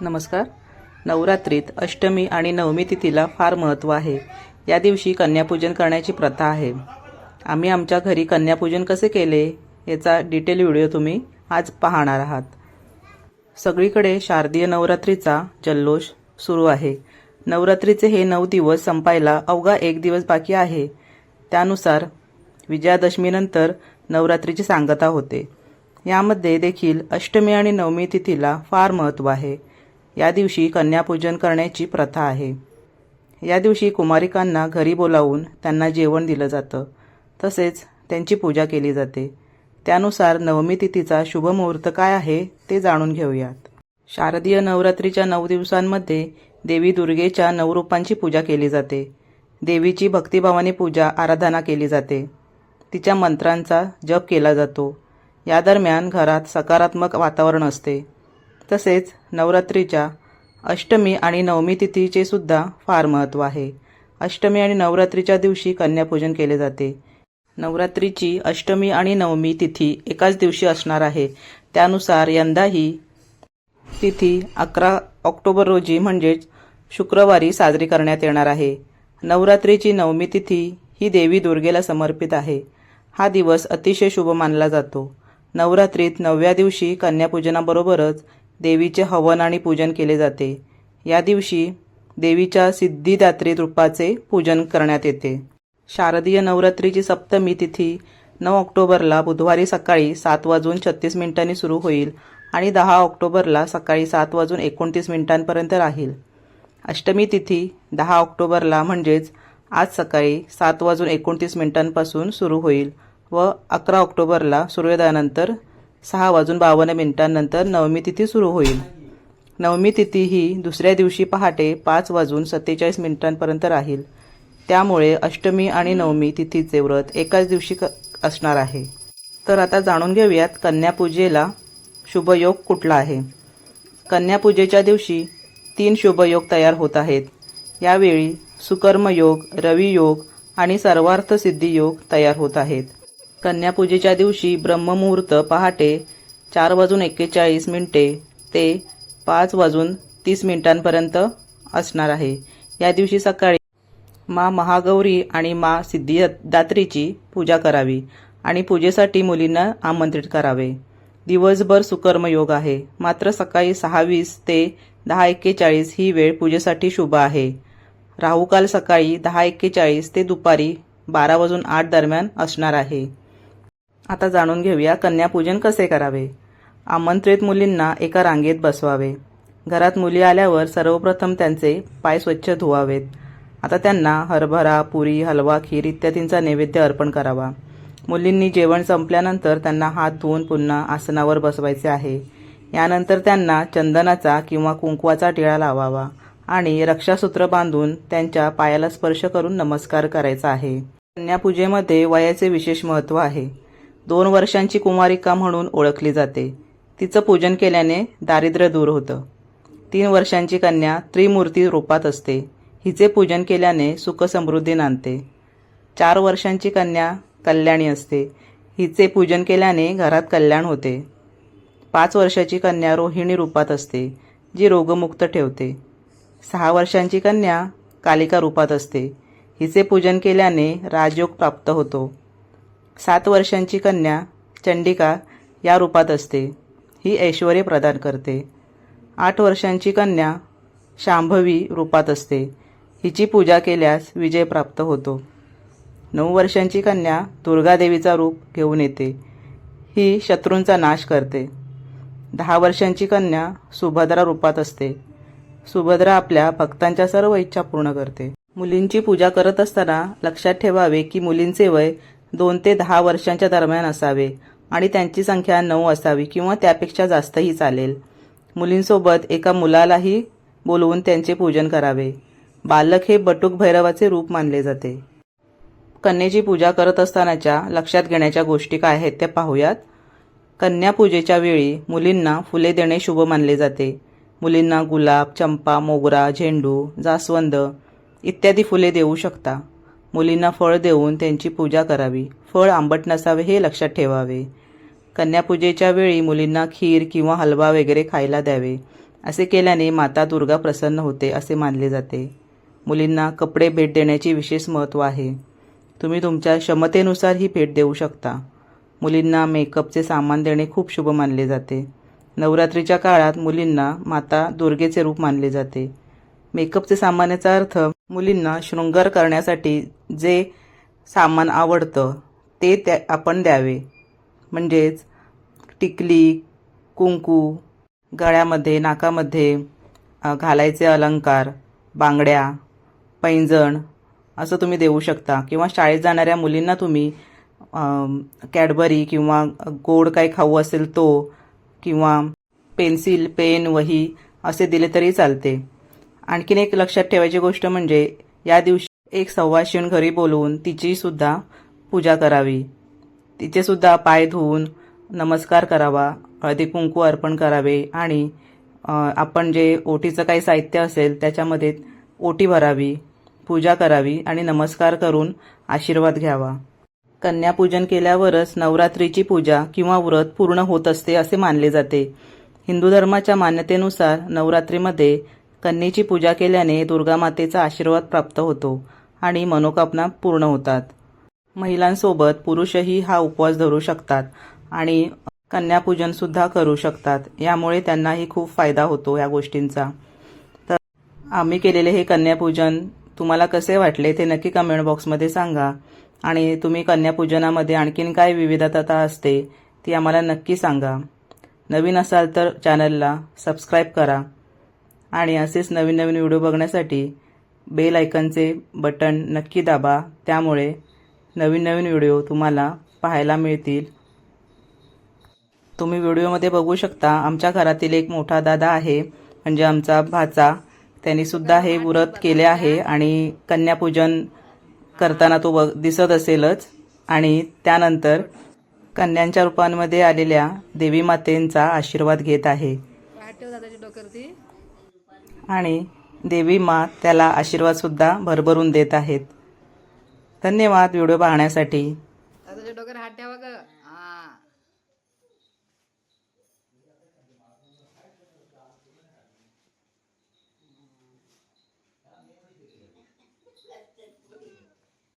नमस्कार. नवरात्रीत अष्टमी आणि नवमी तिथीला फार महत्त्व आहे. या दिवशी कन्यापूजन करण्याची प्रथा आहे. आम्ही आमच्या घरी कन्यापूजन कसे केले याचा डिटेल व्हिडिओ तुम्ही आज पाहणार आहात. सगळीकडे शारदीय नवरात्रीचा जल्लोष सुरू आहे. नवरात्रीचे हे 9 दिवस संपायला अवघा 1 दिवस बाकी आहे. त्यानुसार विजयादशमीनंतर नवरात्रीची सांगता होते. यामध्ये देखील अष्टमी आणि नवमी तिथीला फार महत्त्व आहे. या दिवशी कन्यापूजन करण्याची प्रथा आहे. या दिवशी कुमारिकांना घरी बोलावून त्यांना जेवण दिलं जातं, तसेच त्यांची पूजा केली जाते. त्यानुसार नवमी तिथीचा शुभ मुहूर्त काय आहे ते जाणून घेऊयात. शारदीय नवरात्रीच्या 9 दिवसांमध्ये देवी दुर्गेच्या 9 रूपांची पूजा केली जाते. देवीची भक्तिभावाने पूजा आराधना केली जाते. तिच्या मंत्रांचा जप केला जातो. या दरम्यान घरात सकारात्मक वातावरण असते. तसेच नवरात्रीच्या अष्टमी आणि नवमी तिथीचे सुद्धा फार महत्त्व आहे. अष्टमी आणि नवरात्रीच्या दिवशी कन्यापूजन केले जाते. नवरात्रीची अष्टमी आणि नवमी तिथी एकाच दिवशी असणार आहे. त्यानुसार यंदा ही तिथी 11 ऑक्टोबर रोजी म्हणजेच शुक्रवारी साजरी करण्यात येणार आहे. नवरात्रीची नवमी तिथी ही देवी दुर्गेला समर्पित आहे. हा दिवस अतिशय शुभ मानला जातो. नवरात्रीत 9व्या दिवशी कन्यापूजनाबरोबरच देवीचे हवन आणि पूजन केले जाते. या दिवशी देवीच्या सिद्धिदात्री रूपाचे पूजन करण्यात येते. शारदीय नवरात्रीची सप्तमी तिथी 9 ऑक्टोबरला बुधवारी सकाळी 7:36 सुरू होईल आणि 10 ऑक्टोबरला सकाळी 7:29 राहील. अष्टमी तिथी 10 ऑक्टोबरला म्हणजेच आज सकाळी 7:29 सुरू होईल व 11 ऑक्टोबरला सूर्योदयानंतर 6:52 नवमी तिथी सुरू होईल. नवमी तिथी ही दुसऱ्या दिवशी पहाटे 5:47 राहील. त्यामुळे अष्टमी आणि नवमी तिथीचे व्रत एकाच दिवशी असणार आहे. तर आता जाणून घेऊयात कन्यापूजेला शुभयोग कुठला आहे. कन्यापूजेच्या दिवशी 3 शुभयोग तयार होत आहेत. यावेळी सुकर्मयोग, रवियोग आणि सर्वार्थ सिद्धी योग तयार होत आहेत. कन्यापूजेच्या दिवशी ब्रह्ममुहूर्त पहाटे 4:41 ते 5:30 असणार आहे. या दिवशी सकाळी मा महागौरी आणि मा सिद्धिदात्रीची पूजा करावी आणि पूजेसाठी मुलींना आमंत्रित करावे. दिवसभर सुकर्मयोग आहे, मात्र सकाळी 6:20 ते 10:41 ही वेळ पूजेसाठी शुभ आहे. राहुकाल सकाळी 10:41 ते दुपारी 12:08 दरम्यान असणार आहे. आता जाणून घेऊया कन्यापूजन कसे करावे. आमंत्रित मुलींना एका रांगेत बसवावे. घरात मुली आल्यावर सर्वप्रथम त्यांचे पाय स्वच्छ धुवावेत. आता त्यांना हरभरा, पुरी, हलवा, खीर इत्यादींचा नैवेद्य अर्पण करावा. मुलींनी जेवण संपल्यानंतर त्यांना हात धुवून पुन्हा आसनावर बसवायचे आहे. यानंतर त्यांना चंदनाचा किंवा कुंकवाचा टिळा लावावा आणि रक्षासूत्र बांधून त्यांच्या पायाला स्पर्श करून नमस्कार करायचा आहे. कन्यापूजेमध्ये वयाचे विशेष महत्त्व आहे. 2 वर्षांची कुमारिका म्हणून ओळखली जाते. तिचं पूजन केल्याने दारिद्र्य दूर होतं. 3 वर्षांची कन्या त्रिमूर्ती रूपात असते. हिचे पूजन केल्याने सुख समृद्धी नांदते. 4 वर्षांची कन्या कल्याणी असते. हिचे पूजन केल्याने घरात कल्याण होते. 5 वर्षाची कन्या रोहिणी रूपात असते, जी रोगमुक्त ठेवते. 6 वर्षांची कन्या कालिका रूपात असते. हिचे पूजन केल्याने राजयोग प्राप्त होतो. 7 वर्षांची कन्या चंडिका या रूपात असते. ही ऐश्वर्य प्रदान करते. 8 वर्षांची कन्या शांभवी रूपात असते. हिची पूजा केल्यास विजय प्राप्त होतो. 9 वर्षांची कन्या दुर्गादेवीचा रूप घेऊन येते. ही शत्रूंचा नाश करते. 10 वर्षांची कन्या सुभद्रा रूपात असते. सुभद्रा आपल्या भक्तांच्या सर्व इच्छा पूर्ण करते. मुलींची पूजा करत असताना लक्षात ठेवावे की मुलींचे वय 2 ते 10 वर्षांच्या दरम्यान असावे आणि त्यांची संख्या 9 असावी किंवा त्यापेक्षा जास्तही चालेल. मुलींसोबत एका मुलालाही बोलवून त्यांचे पूजन करावे. बालक हे बटुक भैरवाचे रूप मानले जाते. कन्येची पूजा करत असतानाच्या लक्षात घेण्याच्या गोष्टी काय आहेत त्या पाहूयात. कन्यापूजेच्या वेळी मुलींना फुले देणे शुभ मानले जाते. मुलींना गुलाब, चंपा, मोगरा, झेंडू, जास्वंद इत्यादी फुले देऊ शकता. मुलींना फळ देऊन त्यांची पूजा करावी. फळ आंबट नसावे हे लक्षात ठेवावे. कन्यापूजेच्या वेळी मुलींना खीर किंवा हलवा वगैरे खायला द्यावे. असे केल्याने माता दुर्गा प्रसन्न होते असे मानले जाते. मुलींना कपडे भेट देण्याचे विशेष महत्त्व आहे. तुम्ही तुमच्या क्षमतेनुसार ही भेट देऊ शकता. मुलींना मेकअपचे सामान देणे खूप शुभ मानले जाते. नवरात्रीच्या काळात मुलींना माता दुर्गेचे रूप मानले जाते. मेकअपचे सामानाचा अर्थ मुलींना शृंगार करण्यासाठी जे सामान आवडतं ते आपण द्यावे. म्हणजेच टिकली, कुंकू, गळ्यामध्ये, नाकामध्ये घालायचे अलंकार, बांगड्या, पैंजण असं तुम्ही देऊ शकता. किंवा शाळेत जाणाऱ्या मुलींना तुम्ही कॅडबरी किंवा गोड काही खाऊ असेल तो, किंवा पेन्सिल, पेन, वही असे दिले तरी चालते. आणखीन एक लक्षात ठेवायची गोष्ट म्हणजे या दिवशी एक सवाशीण घरी बोलवून तिचीसुद्धा पूजा करावी. तिचेसुद्धा पाय धुवून नमस्कार करावा, हळदी कुंकू अर्पण करावे आणि आपण जे ओटीचं काही साहित्य असेल त्याच्यामध्ये ओटी भरावी, पूजा करावी आणि नमस्कार करून आशीर्वाद घ्यावा. कन्यापूजन केल्यावरच नवरात्रीची पूजा किंवा व्रत पूर्ण होत असते असे मानले जाते. हिंदू धर्माच्या मान्यतेनुसार नवरात्रीमध्ये कन्येची पूजा केल्याने दुर्गा मातेचा आशीर्वाद प्राप्त होतो आणि मनोकामना पूर्ण होतात. महिलांसोबत पुरुषही हा उपवास धरू शकतात आणि कन्यापूजनसुद्धा करू शकतात. यामुळे त्यांनाही खूप फायदा होतो या गोष्टींचा. तर आम्ही केलेले हे कन्यापूजन तुम्हाला कसे वाटले ते नक्की कमेंट बॉक्समध्ये सांगा. आणि तुम्ही कन्यापूजनामध्ये आणखीन काय विविधता असते ती आम्हाला नक्की सांगा. नवीन असाल तर चॅनलला सबस्क्राईब करा आणि असेच नवीन नवीन व्हिडिओ बघण्यासाठी बेल आयकॉनचे बटन नक्की दाबा. त्यामुळे नवीन नवीन व्हिडिओ तुम्हाला पाहायला मिळतील. तुम्ही व्हिडिओमध्ये बघू शकता आमच्या घरातील एक मोठा दादा आहे, म्हणजे आमचा भाचा. त्यांनीसुद्धा हे व्रत केले आहे आणि कन्यापूजन करताना तो दिसत असेलच. आणि त्यानंतर कन्यांच्या रूपांमध्ये आलेल्या देवी मातेंचा आशीर्वाद घेत आहे आणि देवी माँ त्याला आशीर्वादसुद्धा भरभरून देत आहेत. धन्यवाद व्हिडिओ पाहण्यासाठी.